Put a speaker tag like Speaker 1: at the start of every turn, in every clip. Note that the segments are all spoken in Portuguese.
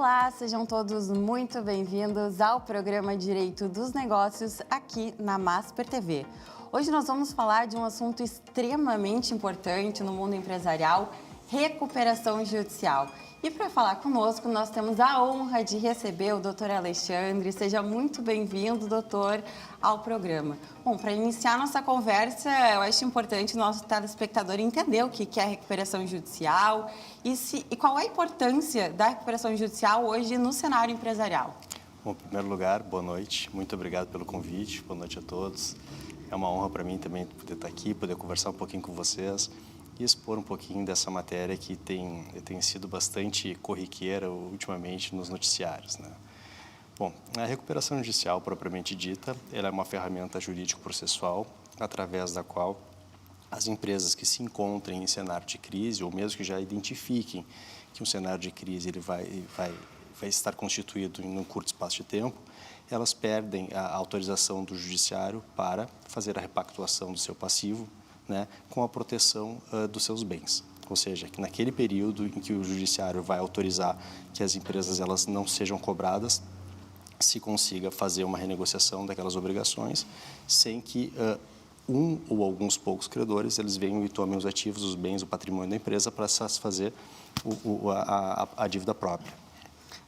Speaker 1: Olá, sejam todos muito bem-vindos ao programa Direito dos Negócios aqui na Masper TV. Hoje nós vamos falar de um assunto extremamente importante no mundo empresarial, recuperação judicial. E para falar conosco, nós temos a honra de receber o Dr. Alexandre. Seja muito bem-vindo, doutor, ao programa. Bom, para iniciar nossa conversa, eu acho importante o nosso telespectador entender o que é a recuperação judicial e qual é a importância da recuperação judicial hoje no cenário empresarial.
Speaker 2: Bom, em primeiro lugar, boa noite. Muito obrigado pelo convite. Boa noite a todos. É uma honra para mim também poder estar aqui, poder conversar um pouquinho com vocês e expor um pouquinho dessa matéria que tem sido bastante corriqueira ultimamente nos noticiários, né? Bom, a recuperação judicial propriamente dita, ela é uma ferramenta jurídico-processual através da qual as empresas que se encontrem em cenário de crise ou mesmo que já identifiquem que um cenário de crise ele vai estar constituído em um curto espaço de tempo, elas perdem a autorização do judiciário para fazer a repactuação do seu passivo, né, com a proteção dos seus bens. Ou seja, que naquele período em que o judiciário vai autorizar que as empresas elas não sejam cobradas, se consiga fazer uma renegociação daquelas obrigações sem que um ou alguns poucos credores eles venham e tomem os ativos, os bens, o patrimônio da empresa para satisfazer a dívida própria.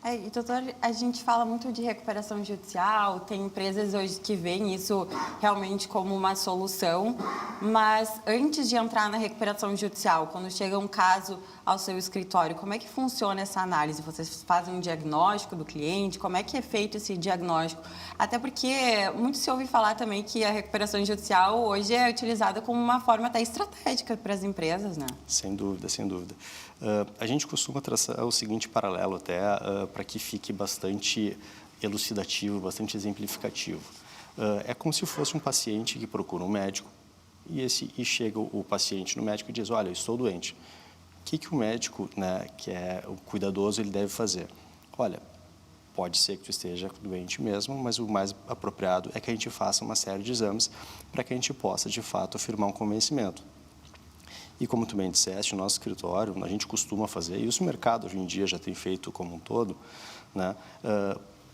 Speaker 1: E, doutor, a gente fala muito de recuperação judicial, tem empresas hoje que veem isso realmente como uma solução, mas antes de entrar na recuperação judicial, quando chega um caso ao seu escritório, como é que funciona essa análise? Vocês fazem um diagnóstico do cliente? Como é que é feito esse diagnóstico? Até porque muito se ouve falar também que a recuperação judicial hoje é utilizada como uma forma até estratégica para as empresas, né?
Speaker 2: Sem dúvida, sem dúvida. A gente costuma traçar o seguinte paralelo até para que fique bastante elucidativo, bastante exemplificativo. É como se fosse um paciente que procura um médico e chega o paciente no médico e diz, olha, eu estou doente. O que o médico, né, que é o cuidadoso, ele deve fazer? Olha, pode ser que tu esteja doente mesmo, mas o mais apropriado é que a gente faça uma série de exames para que a gente possa, de fato, afirmar um convencimento. E como tu bem disseste, o nosso escritório, a gente costuma fazer, e isso o mercado hoje em dia já tem feito como um todo, né,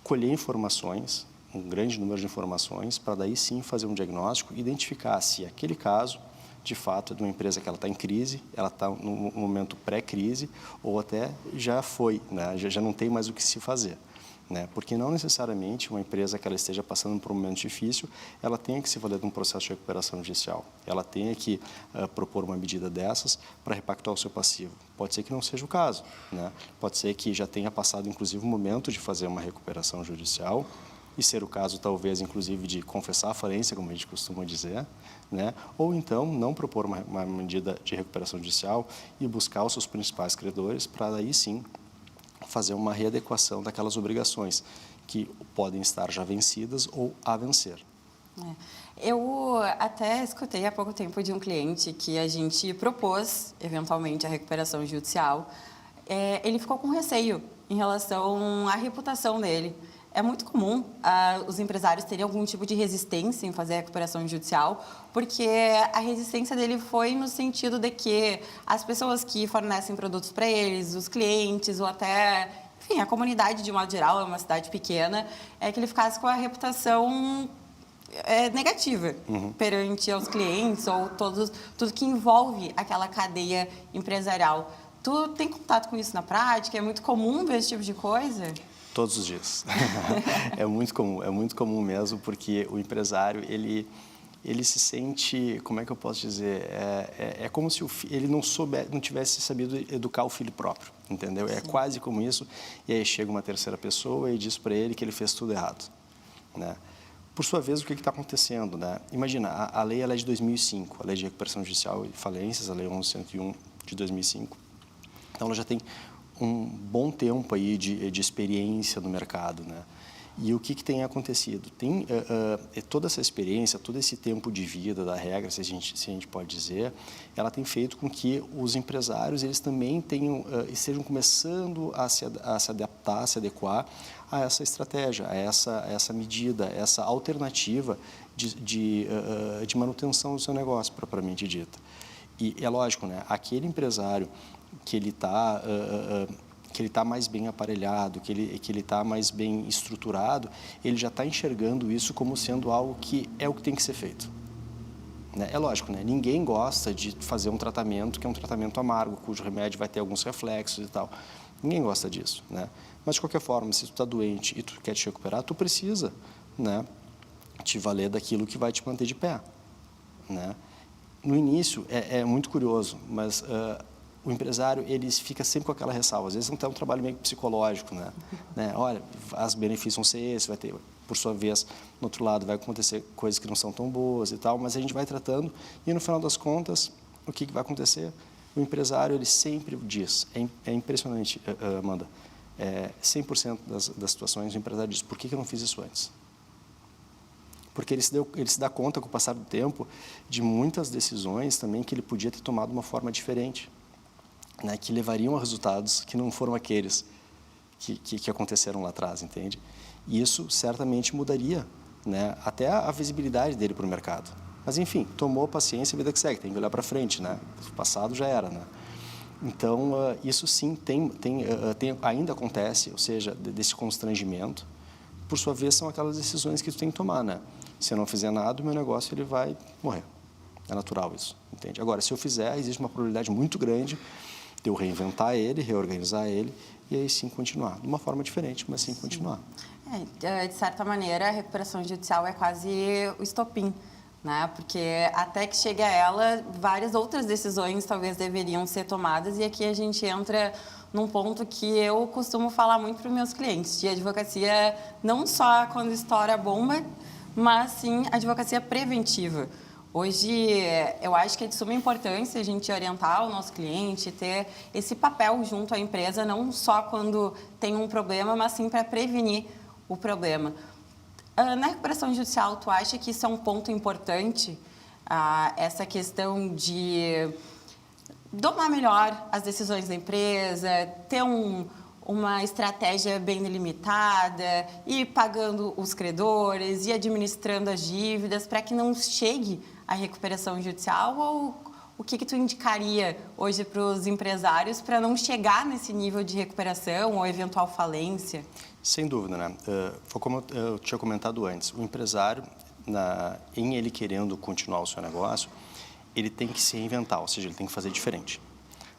Speaker 2: colher informações, um grande número de informações, para daí sim fazer um diagnóstico, identificar se aquele caso, de fato, é de uma empresa que ela está em crise, ela está no momento pré-crise, ou até já foi, né, já não tem mais o que se fazer. Né? Porque não necessariamente uma empresa que ela esteja passando por um momento difícil, ela tenha que se valer de um processo de recuperação judicial. Ela tenha que propor uma medida dessas para repactuar o seu passivo. Pode ser que não seja o caso, né? Pode ser que já tenha passado, inclusive, o momento de fazer uma recuperação judicial e ser o caso, talvez, inclusive, de confessar a falência, como a gente costuma dizer, né? Ou então não propor uma medida de recuperação judicial e buscar os seus principais credores para daí sim fazer uma readequação daquelas obrigações que podem estar já vencidas ou a vencer.
Speaker 1: Eu até escutei há pouco tempo de um cliente que a gente propôs, eventualmente, a recuperação judicial. Ele ficou com receio em relação à reputação dele. É muito comum os empresários terem algum tipo de resistência em fazer a recuperação judicial, porque a resistência dele foi no sentido de que as pessoas que fornecem produtos para eles, os clientes ou até, enfim, a comunidade de modo geral, é uma cidade pequena, que ele ficasse com a reputação negativa perante aos clientes ou tudo que envolve aquela cadeia empresarial. Tu tem contato com isso na prática? É muito comum ver esse tipo de coisa?
Speaker 2: Todos os dias. É muito comum mesmo, porque o empresário, ele se sente, como é que eu posso dizer, é como se ele não tivesse sabido educar o filho próprio, entendeu? Sim. É quase como isso, e aí chega uma terceira pessoa e diz para ele que ele fez tudo errado, né? Por sua vez, o que está acontecendo, né? Imagina, a lei ela é de 2005, a Lei de Recuperação Judicial e Falências, a Lei 11.101 de 2005, então ela já tem um bom tempo aí de experiência no mercado, né? E o que tem acontecido? Tem toda essa experiência, todo esse tempo de vida da regra, se a gente pode dizer, ela tem feito com que os empresários eles também estejam começando a se adaptar, a se adequar a essa estratégia, a essa medida, essa alternativa de manutenção do seu negócio, propriamente dita. E é lógico, né? Aquele empresário que ele está ele está mais bem aparelhado, que ele está mais bem estruturado, ele já está enxergando isso como sendo algo que é o que tem que ser feito. Né? É lógico, né? Ninguém gosta de fazer um tratamento que é um tratamento amargo, cujo remédio vai ter alguns reflexos e tal. Ninguém gosta disso, né? Mas, de qualquer forma, se tu está doente e tu quer te recuperar, tu precisa, né, te valer daquilo que vai te manter de pé, né? No início, é muito curioso, mas o empresário, ele fica sempre com aquela ressalva. Às vezes, não tem um trabalho meio psicológico, né? Olha, os benefícios vão ser esses, vai ter, por sua vez, no outro lado, vai acontecer coisas que não são tão boas e tal, mas a gente vai tratando e, no final das contas, o que vai acontecer? O empresário, ele sempre diz, é impressionante, Amanda, 100% das situações, o empresário diz, por que eu não fiz isso antes? Porque ele se dá conta, com o passar do tempo, de muitas decisões também que ele podia ter tomado de uma forma diferente, né, que levariam a resultados que não foram aqueles que aconteceram lá atrás, entende? E isso certamente mudaria, né, até a visibilidade dele para o mercado. Mas, enfim, tomou paciência, vida que segue, tem que olhar para frente, né? O passado já era, né? Então, isso sim ainda acontece, ou seja, desse constrangimento. Por sua vez, são aquelas decisões que tu tem que tomar, né? Se eu não fizer nada, o meu negócio ele vai morrer. É natural isso, entende? Agora, se eu fizer, existe uma probabilidade muito grande de eu reinventar ele, reorganizar ele e aí sim continuar. De uma forma diferente, mas sim continuar.
Speaker 1: De certa maneira, a recuperação judicial é quase o estopim, né? Porque até que chegue a ela, várias outras decisões talvez deveriam ser tomadas e aqui a gente entra num ponto que eu costumo falar muito para os meus clientes, de advocacia não só quando estoura a bomba, mas sim advocacia preventiva. Hoje, eu acho que é de suma importância a gente orientar o nosso cliente, ter esse papel junto à empresa, não só quando tem um problema, mas sim para prevenir o problema. Na recuperação judicial, tu acha que isso é um ponto importante? Essa questão de domar melhor as decisões da empresa, ter uma estratégia bem delimitada, ir pagando os credores, ir administrando as dívidas para que não chegue à recuperação judicial? Ou o que tu indicaria hoje para os empresários para não chegar nesse nível de recuperação ou eventual falência?
Speaker 2: Sem dúvida, né? Foi como eu tinha comentado antes, o empresário, em ele querendo continuar o seu negócio, ele tem que se reinventar, ou seja, ele tem que fazer diferente.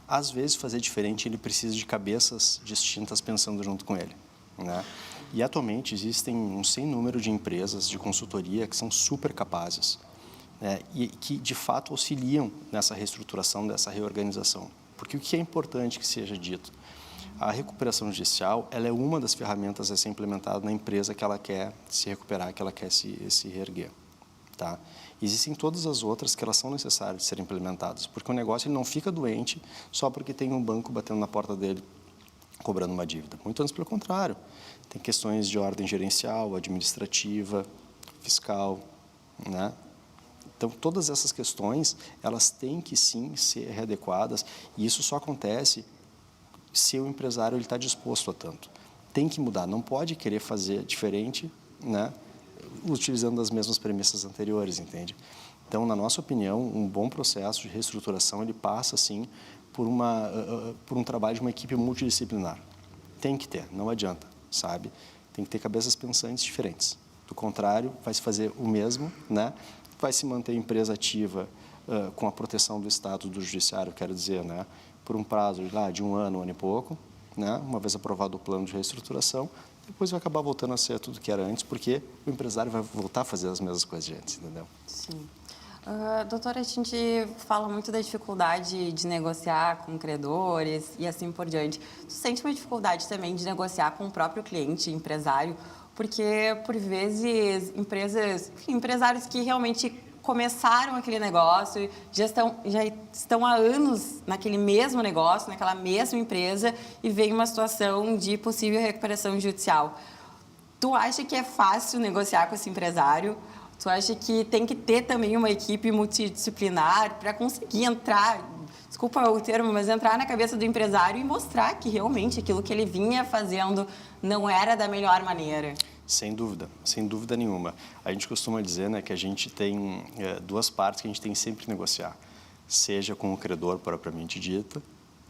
Speaker 2: Às vezes, fazer diferente, ele precisa de cabeças distintas pensando junto com ele, né? E, atualmente, existem um sem número de empresas de consultoria que são super capazes, né? E que, de fato, auxiliam nessa reestruturação, dessa reorganização. Porque o que é importante que seja dito? A recuperação judicial, ela é uma das ferramentas a ser implementada na empresa que ela quer se recuperar, que ela quer se reerguer, tá? Existem todas as outras que elas são necessárias de serem implementadas, porque o negócio ele não fica doente só porque tem um banco batendo na porta dele cobrando uma dívida. Muito antes pelo contrário. Tem questões de ordem gerencial, administrativa, fiscal, né? Então, todas essas questões, elas têm que sim ser readequadas e isso só acontece se o empresário está disposto a tanto. Tem que mudar, não pode querer fazer diferente, né, utilizando as mesmas premissas anteriores, entende? Então, na nossa opinião, um bom processo de reestruturação, ele passa, sim, por um trabalho de uma equipe multidisciplinar. Tem que ter, não adianta, sabe? Tem que ter cabeças pensantes diferentes. Do contrário, vai se fazer o mesmo, né? Vai se manter a empresa ativa com a proteção do Estado do Judiciário, quero dizer, né? Por um prazo de um ano e pouco, né? Uma vez aprovado o plano de reestruturação, depois vai acabar voltando a ser tudo que era antes, porque o empresário vai voltar a fazer as mesmas coisas de antes, entendeu?
Speaker 1: Sim. Doutora, a gente fala muito da dificuldade de negociar com credores e assim por diante. Tu sente uma dificuldade também de negociar com o próprio cliente, empresário? Porque, por vezes, empresários que realmente começaram aquele negócio, já estão há anos naquele mesmo negócio, naquela mesma empresa, e vem uma situação de possível recuperação judicial. Tu acha que é fácil negociar com esse empresário? Tu acha que tem que ter também uma equipe multidisciplinar para conseguir entrar, desculpa o termo, mas entrar na cabeça do empresário e mostrar que realmente aquilo que ele vinha fazendo não era da melhor maneira?
Speaker 2: Sem dúvida nenhuma. A gente costuma dizer, né, que a gente tem duas partes que a gente tem sempre que negociar, seja com o credor propriamente dito,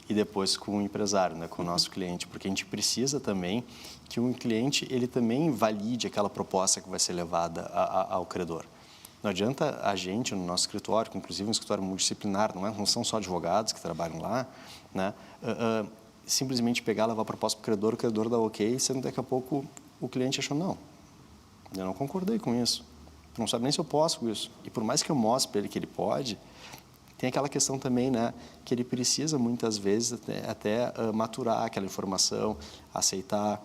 Speaker 2: e depois com o empresário, né, com o nosso cliente, porque a gente precisa também que o cliente ele também valide aquela proposta que vai ser levada ao credor. Não adianta a gente, no nosso escritório, que inclusive é um escritório multidisciplinar, não são só advogados que trabalham lá, né, simplesmente pegar, levar a proposta para o credor dá ok, sendo daqui a pouco o cliente achou, não, eu não concordei com isso, tu não sabe nem se eu posso com isso. E por mais que eu mostre para ele que ele pode, tem aquela questão também, né, que ele precisa muitas vezes até maturar aquela informação, aceitar,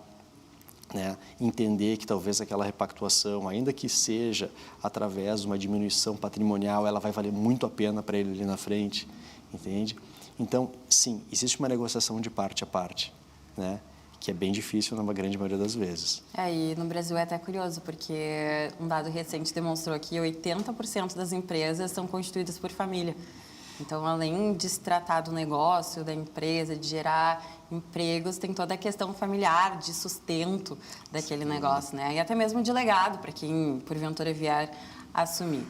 Speaker 2: né, entender que talvez aquela repactuação, ainda que seja através de uma diminuição patrimonial, ela vai valer muito a pena para ele ali na frente, entende? Então, sim, existe uma negociação de parte a parte, né, que é bem difícil na grande maioria das vezes.
Speaker 1: E no Brasil é até curioso, porque um dado recente demonstrou que 80% das empresas são constituídas por família. Então, além de se tratar do negócio, da empresa, de gerar empregos, tem toda a questão familiar, de sustento daquele negócio, né? E até mesmo de legado, para quem, porventura, vier assumir.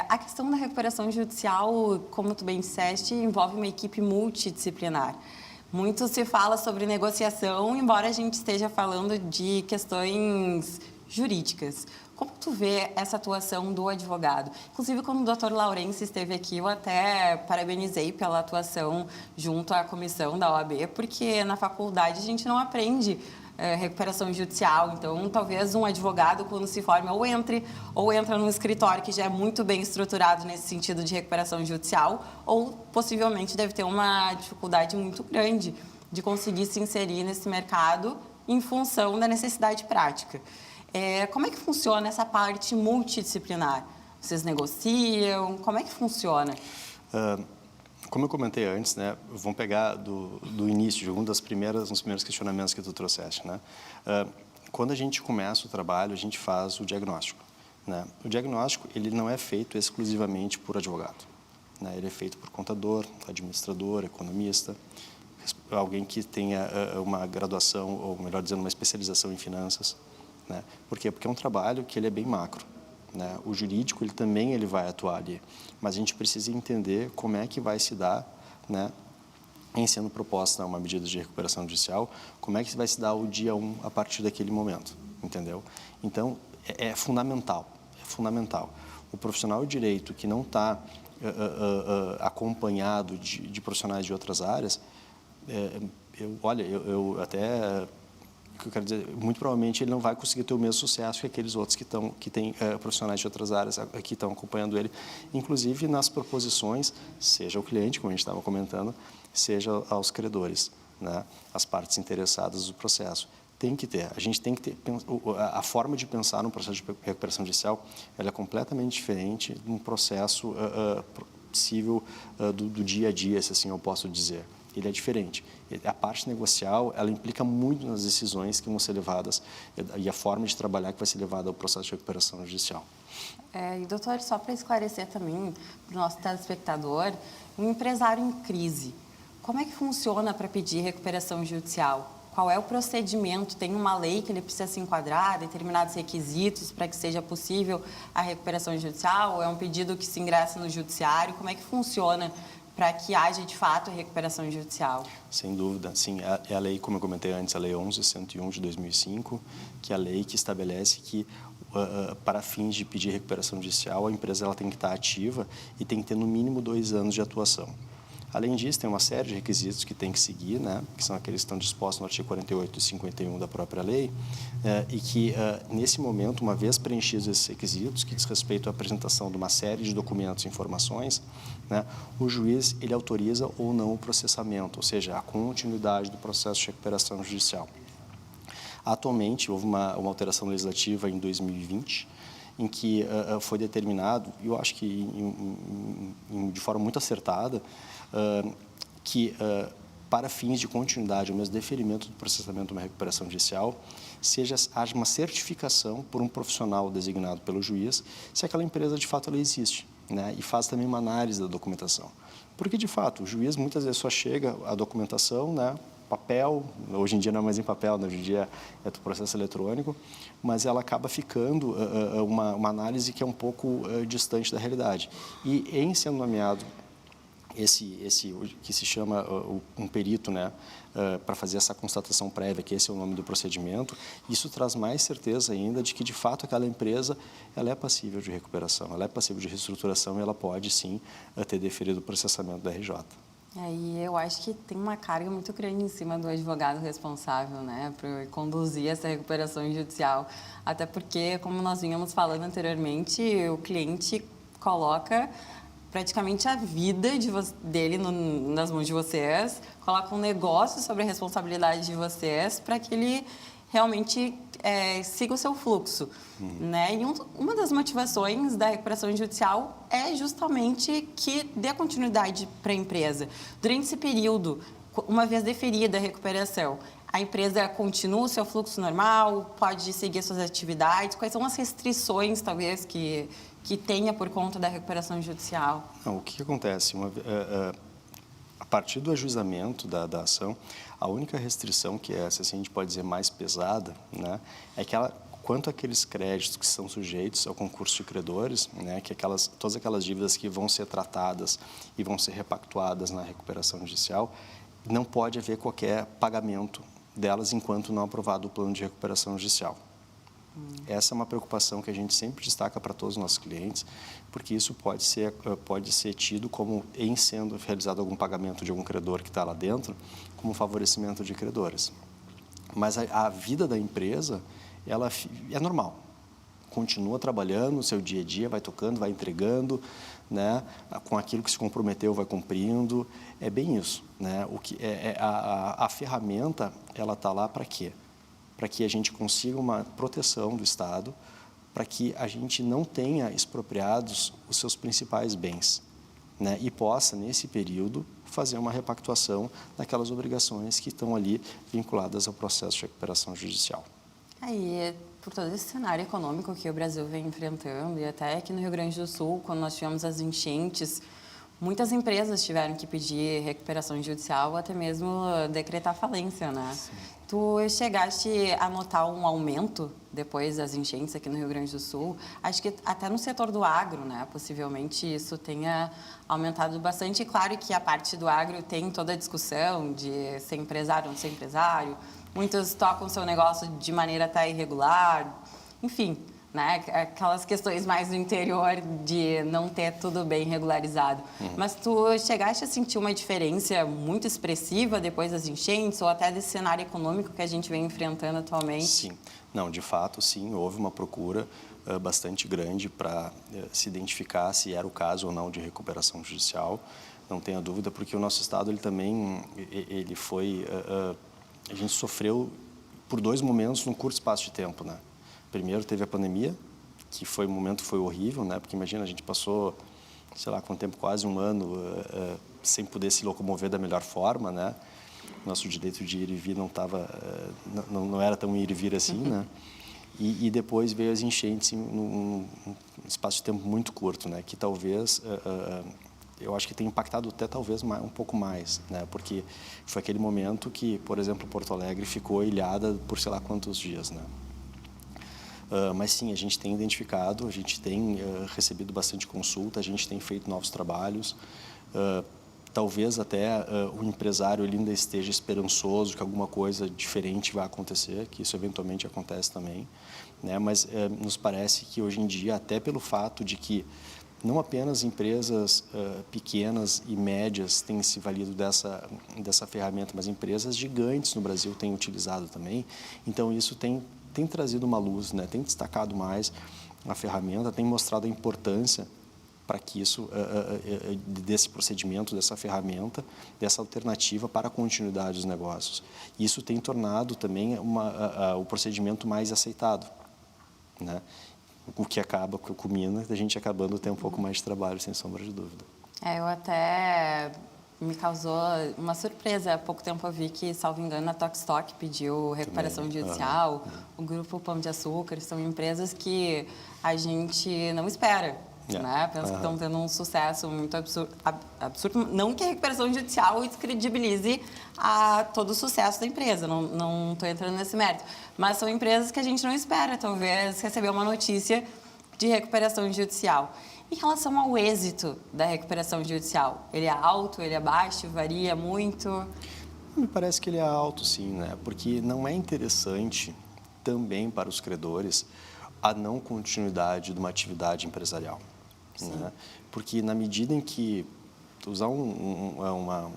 Speaker 1: A questão da recuperação judicial, como tu bem disseste, envolve uma equipe multidisciplinar. Muito se fala sobre negociação, embora a gente esteja falando de questões jurídicas. Como tu vê essa atuação do advogado? Inclusive, quando o Dr. Laurence esteve aqui, eu até parabenizei pela atuação junto à comissão da OAB, porque na faculdade a gente não aprende recuperação judicial. Então, talvez um advogado, quando se forma, ou entra num escritório que já é muito bem estruturado nesse sentido de recuperação judicial, ou possivelmente deve ter uma dificuldade muito grande de conseguir se inserir nesse mercado em função da necessidade prática. Como é que funciona essa parte multidisciplinar? Vocês negociam? Como é que funciona?
Speaker 2: Como eu comentei antes, né, vamos pegar do início, de um dos primeiros questionamentos que tu trouxeste, né? Quando a gente começa o trabalho, a gente faz o diagnóstico, né? O diagnóstico, ele não é feito exclusivamente por advogado, né? Ele é feito por contador, administrador, economista, alguém que tenha uma graduação, ou melhor dizendo, uma especialização em finanças, né? Por quê? Porque é um trabalho que ele é bem macro, né? O jurídico ele vai atuar ali, mas a gente precisa entender como é que vai se dar, né, em sendo proposta uma medida de recuperação judicial, como é que vai se dar o dia 1 a partir daquele momento, entendeu? Então, é fundamental. O profissional de direito que não está acompanhado de profissionais de outras áreas, eu até... que eu quero dizer, muito provavelmente ele não vai conseguir ter o mesmo sucesso que aqueles outros que têm profissionais de outras áreas que estão acompanhando ele, inclusive nas proposições, seja o cliente, como a gente estava comentando, seja aos credores, né, as partes interessadas do processo. A gente tem que ter, a forma de pensar no processo de recuperação judicial, ela é completamente diferente de um processo possível do dia a dia, se assim eu posso dizer. Ele é diferente. A parte negocial, ela implica muito nas decisões que vão ser levadas e a forma de trabalhar que vai ser levada ao processo de recuperação judicial.
Speaker 1: E, doutor, só para esclarecer também para o nosso telespectador, um empresário em crise, como é que funciona para pedir recuperação judicial? Qual é o procedimento? Tem uma lei que ele precisa se enquadrar, determinados requisitos para que seja possível a recuperação judicial? Ou é um pedido que se ingressa no judiciário? Como é que funciona para que haja, de fato, a recuperação judicial?
Speaker 2: Sem dúvida, sim. É a lei, como eu comentei antes, a Lei 11.101 de 2005, que é a lei que estabelece que, para fins de pedir recuperação judicial, a empresa ela tem que estar ativa e tem que ter, no mínimo, 2 anos de atuação. Além disso, tem uma série de requisitos que tem que seguir, né, que são aqueles que estão dispostos no artigo 48 e 51 da própria lei, e que, nesse momento, uma vez preenchidos esses requisitos, que diz respeito à apresentação de uma série de documentos e informações, né, o juiz ele autoriza ou não o processamento, ou seja, a continuidade do processo de recuperação judicial. Atualmente, houve uma alteração legislativa em 2020, em que foi determinado, e eu acho que de forma muito acertada, que para fins de continuidade ou mesmo deferimento do processamento de uma recuperação judicial, haja uma certificação por um profissional designado pelo juiz se aquela empresa de fato ela existe, né? E faz também uma análise da documentação. Porque, de fato, o juiz muitas vezes só chega à documentação, né? Papel, hoje em dia não é mais em papel, né? Hoje em dia é do processo eletrônico, mas ela acaba ficando uma análise que é um pouco distante da realidade. E em sendo nomeado o que se chama um perito, né, para fazer essa constatação prévia, que esse é o nome do procedimento, isso traz mais certeza ainda de que, de fato, aquela empresa ela é passível de recuperação, ela é passível de reestruturação e ela pode, sim, ter deferido o processamento da RJ.
Speaker 1: E eu acho que tem uma carga muito grande em cima do advogado responsável, né, por conduzir essa recuperação judicial. Até porque, como nós vínhamos falando anteriormente, o cliente coloca praticamente a vida dele nas mãos de vocês, coloca um negócio sobre a responsabilidade de vocês para que ele realmente siga o seu fluxo. Né? E uma das motivações da recuperação judicial é justamente que dê continuidade para a empresa. Durante esse período, uma vez deferida a recuperação, a empresa continua o seu fluxo normal, pode seguir suas atividades? Quais são as restrições, talvez, que tenha por conta da recuperação judicial?
Speaker 2: Não, o que acontece? A partir do ajuizamento da ação, a única restrição que é, se assim a gente pode dizer, mais pesada, né, é que quanto àqueles créditos que são sujeitos ao concurso de credores, né, que todas aquelas dívidas que vão ser tratadas e vão ser repactuadas na recuperação judicial, não pode haver qualquer pagamento delas enquanto não aprovado o plano de recuperação judicial. Essa é uma preocupação que a gente sempre destaca para todos os nossos clientes, porque isso pode ser tido como, em sendo realizado algum pagamento de algum credor que está lá dentro, como favorecimento de credores. Mas a vida da empresa, ela é normal. Continua trabalhando, o seu dia a dia vai tocando, vai entregando, né? Com aquilo que se comprometeu, vai cumprindo. É bem isso, né? A ferramenta, ela está lá para quê? Para que a gente consiga uma proteção do Estado, para que a gente não tenha expropriados os seus principais bens, né? E possa, nesse período, fazer uma repactuação daquelas obrigações que estão ali vinculadas ao processo de recuperação judicial.
Speaker 1: Aí, por todo esse cenário econômico que o Brasil vem enfrentando, e até aqui no Rio Grande do Sul, quando nós tivemos as enchentes, muitas empresas tiveram que pedir recuperação judicial ou até mesmo decretar falência, né? Sim. Tu chegaste a notar um aumento depois das enchentes aqui no Rio Grande do Sul? Acho que até no setor do agro, né? Possivelmente isso tenha aumentado bastante. E claro que a parte do agro tem toda a discussão de ser empresário ou não ser empresário. Muitos tocam seu negócio de maneira até irregular. Enfim, né? Aquelas questões mais do interior de não ter tudo bem regularizado. Mas tu chegaste a sentir uma diferença muito expressiva depois das enchentes ou até desse cenário econômico que a gente vem enfrentando atualmente?
Speaker 2: Sim. Não, de fato, sim, houve uma procura bastante grande para se identificar se era o caso ou não de recuperação judicial. Não tenha dúvida, porque o nosso Estado, ele foi... a gente sofreu por 2 momentos num curto espaço de tempo, né? Primeiro teve a pandemia, que foi um momento horrível, né? Porque imagina, a gente passou, sei lá, quanto tempo, quase 1 ano sem poder se locomover da melhor forma, né? Nosso direito de ir e vir não era tão ir e vir assim, né? E depois veio as enchentes num espaço de tempo muito curto, né? Que talvez eu acho que tem impactado até talvez um pouco mais, né? Porque foi aquele momento que, por exemplo, Porto Alegre ficou ilhada por sei lá quantos dias, né? Mas sim, a gente tem identificado, a gente tem recebido bastante consulta, a gente tem feito novos trabalhos. Talvez até o empresário ele ainda esteja esperançoso que alguma coisa diferente vai acontecer, que isso eventualmente acontece também, né? Mas nos parece que hoje em dia, até pelo fato de que não apenas empresas pequenas e médias têm se valido dessa ferramenta, mas empresas gigantes no Brasil têm utilizado também. Então, isso tem trazido uma luz, né? Tem destacado mais a ferramenta, tem mostrado a importância para que isso, desse procedimento, dessa ferramenta, dessa alternativa para a continuidade dos negócios. Isso tem tornado também o procedimento mais aceitado, né? O que culmina a gente acabando ter um pouco mais de trabalho, sem sombra de dúvida.
Speaker 1: Eu até me causou uma surpresa. Há pouco tempo eu vi que, salvo engano, a Tokstok pediu recuperação judicial, o Grupo Pão de Açúcar, são empresas que a gente não espera. Né? Penso que estão tendo um sucesso muito absurdo. Não que a recuperação judicial descredibilize todo o sucesso da empresa, não estou entrando nesse mérito. Mas são empresas que a gente não espera, talvez, receber uma notícia de recuperação judicial. Em relação ao êxito da recuperação judicial, ele é alto, ele é baixo, varia muito?
Speaker 2: Me parece que ele é alto, sim, né? Porque não é interessante também para os credores a não continuidade de uma atividade empresarial, né? Porque na medida em que, usar uma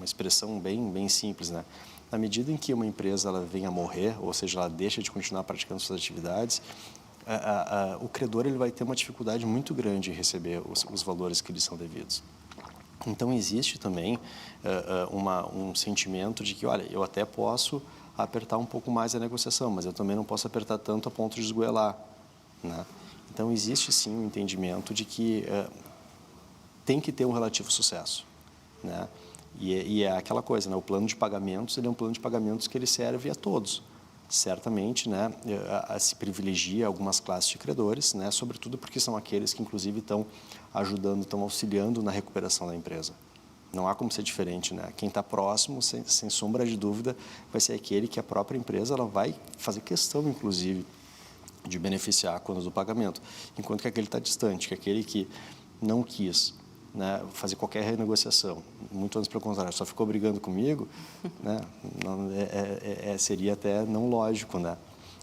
Speaker 2: expressão bem simples, né? Na medida em que uma empresa ela vem a morrer, ou seja, ela deixa de continuar praticando suas atividades, o credor ele vai ter uma dificuldade muito grande em receber os valores que lhe são devidos. Então, existe também um sentimento de que, olha, eu até posso apertar um pouco mais a negociação, mas eu também não posso apertar tanto a ponto de esgoelar, né? Então, existe sim um entendimento de que tem que ter um relativo sucesso, né? E é aquela coisa, né? O plano de pagamentos, ele é um plano de pagamentos que ele serve a todos. Certamente, né, se privilegia algumas classes de credores, né, sobretudo porque são aqueles que, inclusive, estão ajudando, estão auxiliando na recuperação da empresa. Não há como ser diferente, né? Quem está próximo, sem sombra de dúvida, vai ser aquele que a própria empresa ela vai fazer questão, inclusive, de beneficiar quando do pagamento, enquanto que aquele está distante, que aquele que não quis, né, fazer qualquer renegociação, muito antes pelo contrário, só ficou brigando comigo, né, seria até não lógico, né,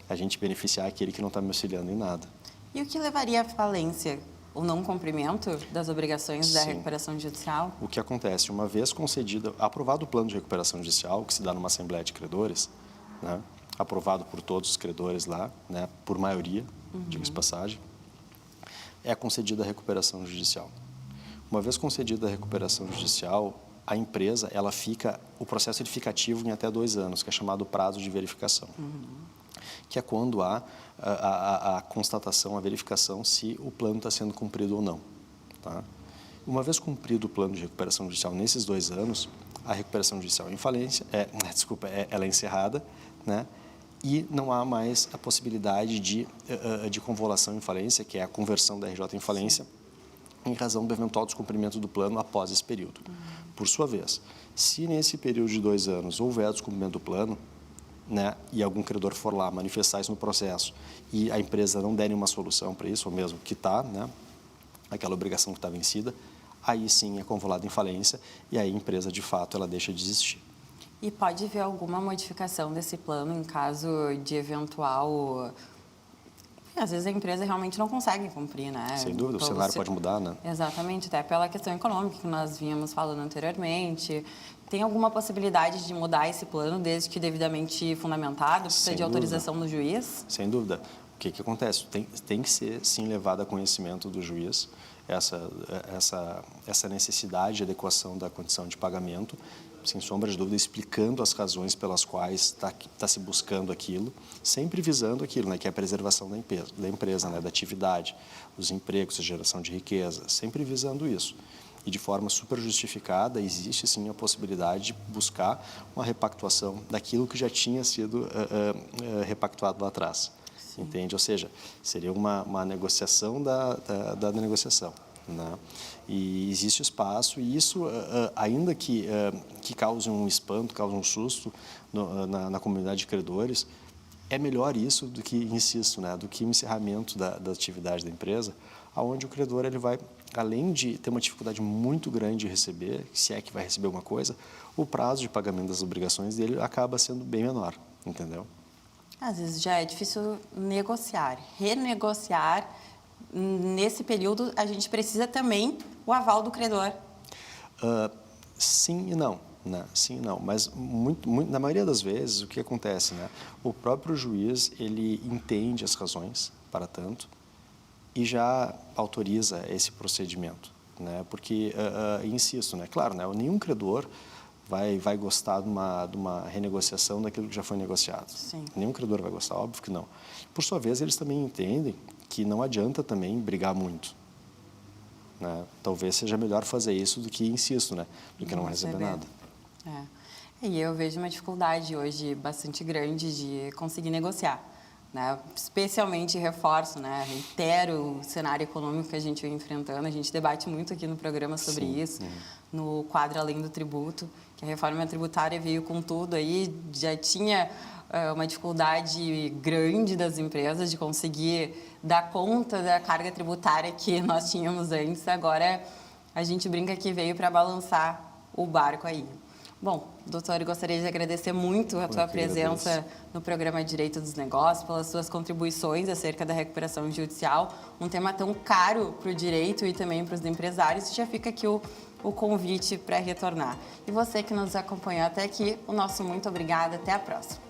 Speaker 2: a gente beneficiar aquele que não está me auxiliando em nada.
Speaker 1: E o que levaria à falência? O não cumprimento das obrigações da recuperação judicial?
Speaker 2: O que acontece, uma vez concedido, aprovado o plano de recuperação judicial, que se dá numa assembleia de credores, né, aprovado por todos os credores lá, né, por maioria, diga-se passagem, é concedida a recuperação judicial. Uma vez concedida a recuperação judicial, a empresa, o processo ele fica ativo em até 2 anos, que é chamado prazo de verificação, que é quando há a constatação, a verificação se o plano está sendo cumprido ou não, tá? Uma vez cumprido o plano de recuperação judicial nesses 2 anos, a recuperação judicial em falência, ela é encerrada, né? E não há mais a possibilidade de convolução em falência, que é a conversão da RJ em falência, em razão do eventual descumprimento do plano após esse período. Por sua vez, se nesse período de 2 anos houver descumprimento do plano, né, e algum credor for lá manifestar isso no processo e a empresa não der nenhuma solução para isso, ou mesmo quitar, né, aquela obrigação que está vencida, aí sim é convolada em falência e aí a empresa, de fato, ela deixa de existir.
Speaker 1: E pode haver alguma modificação desse plano em caso de eventual... Às vezes a empresa realmente não consegue cumprir, né?
Speaker 2: Sem dúvida, o cenário pode mudar, né?
Speaker 1: Exatamente, até pela questão econômica que nós vínhamos falando anteriormente. Tem alguma possibilidade de mudar esse plano desde que devidamente fundamentado, precisa de autorização do juiz?
Speaker 2: Sem dúvida. O que acontece? Tem que ser, sim, levado a conhecimento do juiz essa necessidade de adequação da condição de pagamento, sem sombra de dúvida, explicando as razões pelas quais está se buscando aquilo, sempre visando aquilo, né, que é a preservação da empresa, né, da atividade, dos empregos, a geração de riqueza, sempre visando isso. E de forma super justificada, existe sim a possibilidade de buscar uma repactuação daquilo que já tinha sido repactuado lá atrás. Sim. Entende? Ou seja, seria uma negociação da negociação, né? E existe espaço, e isso, ainda que cause um espanto, cause um susto na comunidade de credores, é melhor isso do que, insisto, né, do que o encerramento da atividade da empresa, onde o credor ele vai, além de ter uma dificuldade muito grande de receber, se é que vai receber alguma coisa, o prazo de pagamento das obrigações dele acaba sendo bem menor, entendeu?
Speaker 1: Às vezes já é difícil negociar, renegociar. Nesse período, a gente precisa também o aval do credor.
Speaker 2: Sim e não, né? Sim e não, mas na maioria das vezes o que acontece, né? O próprio juiz ele entende as razões para tanto e já autoriza esse procedimento, né? Porque insisto, né? Claro, né? Nenhum credor vai gostar de uma renegociação daquilo que já foi negociado.
Speaker 1: Sim.
Speaker 2: Nenhum credor vai gostar, óbvio que não. Por sua vez, eles também entendem que não adianta também brigar muito, né? Talvez seja melhor fazer isso do que, insisto, né? Do que não receber nada.
Speaker 1: E eu vejo uma dificuldade hoje bastante grande de conseguir negociar. né? Especialmente reforço, né? Reitero o cenário econômico que a gente vem enfrentando. A gente debate muito aqui no programa sobre isso, no quadro Além do Tributo, que a reforma tributária veio com tudo aí, já tinha uma dificuldade grande das empresas de conseguir dar conta da carga tributária que nós tínhamos antes. Agora, a gente brinca que veio para balançar o barco aí. Bom, doutor, eu gostaria de agradecer muito a tua presença no programa Direito dos Negócios, pelas suas contribuições acerca da recuperação judicial, um tema tão caro para o direito e também para os empresários. Já fica aqui o convite para retornar. E você que nos acompanhou até aqui, o nosso muito obrigada. Até a próxima.